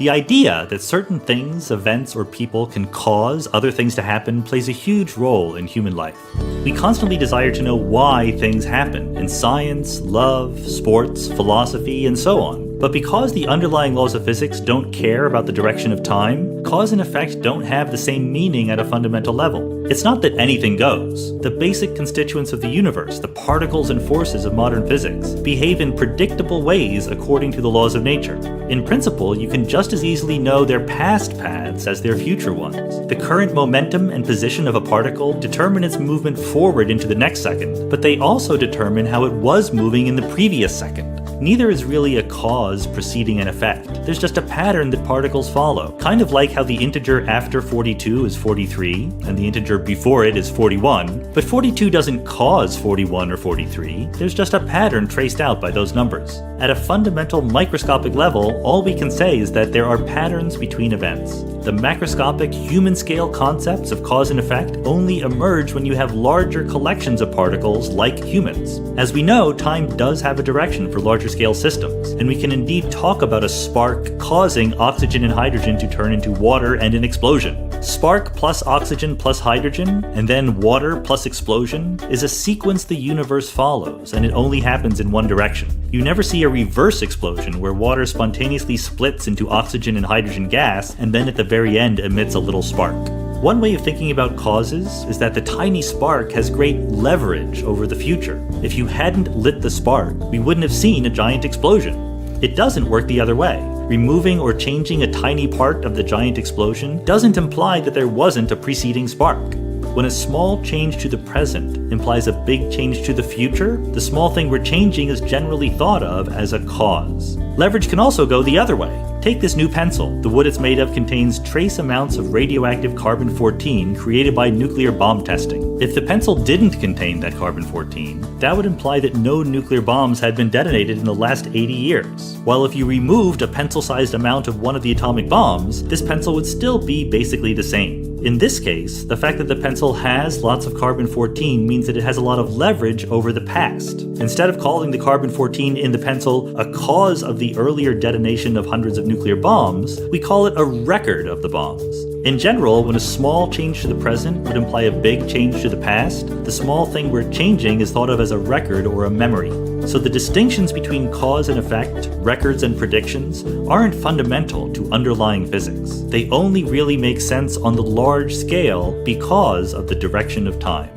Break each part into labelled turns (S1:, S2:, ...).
S1: The idea that certain things, events, or people can cause other things to happen plays a huge role in human life. We constantly desire to know why things happen in science, love, sports, philosophy, and so on. But because the underlying laws of physics don't care about the direction of time, cause and effect don't have the same meaning at a fundamental level. It's not that anything goes. The basic constituents of the universe, the particles and forces of modern physics, behave in predictable ways according to the laws of nature. In principle, you can just as easily know their past paths as their future ones. The current momentum and position of a particle determine its movement forward into the next second, but they also determine how it was moving in the previous second. Neither is really a cause preceding an effect. There's just a pattern that particles follow. Kind of like how the integer after 42 is 43, and the integer before it is 41, but 42 doesn't cause 41 or 43, there's just a pattern traced out by those numbers. At a fundamental microscopic level, all we can say is that there are patterns between events. The macroscopic human-scale concepts of cause and effect only emerge when you have larger collections of particles like humans. As we know, time does have a direction for larger scale systems, and we can indeed talk about a spark causing oxygen and hydrogen to turn into water and an explosion. Spark plus oxygen plus hydrogen, and then water plus explosion, is a sequence the universe follows, and it only happens in one direction. You never see a reverse explosion where water spontaneously splits into oxygen and hydrogen gas, and then at the very end emits a little spark. One way of thinking about causes is that the tiny spark has great leverage over the future. If you hadn't lit the spark, we wouldn't have seen a giant explosion. It doesn't work the other way. Removing or changing a tiny part of the giant explosion doesn't imply that there wasn't a preceding spark. When a small change to the present implies a big change to the future, the small thing we're changing is generally thought of as a cause. Leverage can also go the other way. Take this new pencil. The wood it's made of contains trace amounts of radioactive carbon-14 created by nuclear bomb testing. If the pencil didn't contain that carbon-14, that would imply that no nuclear bombs had been detonated in the last 80 years. While if you removed a pencil-sized amount of one of the atomic bombs, this pencil would still be basically the same. In this case, the fact that the pencil has lots of carbon-14 means that it has a lot of leverage over the past. Instead of calling the carbon-14 in the pencil a cause of the earlier detonation of hundreds of nuclear bombs, we call it a record of the bombs. In general, when a small change to the present would imply a big change to the past, the small thing we're changing is thought of as a record or a memory. So the distinctions between cause and effect, records and predictions, aren't fundamental to underlying physics. They only really make sense on the large scale because of the direction of time.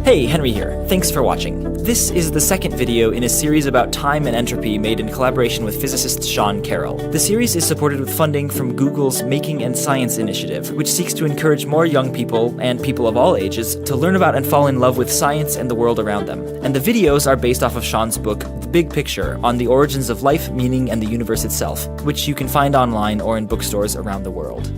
S2: Hey, Henry here. Thanks for watching. This is the second video in a series about time and entropy made in collaboration with physicist Sean Carroll. The series is supported with funding from Google's Making and Science initiative, which seeks to encourage more young people, and people of all ages, to learn about and fall in love with science and the world around them. And the videos are based off of Sean's book, The Big Picture, on the origins of life, meaning, and the universe itself, which you can find online or in bookstores around the world.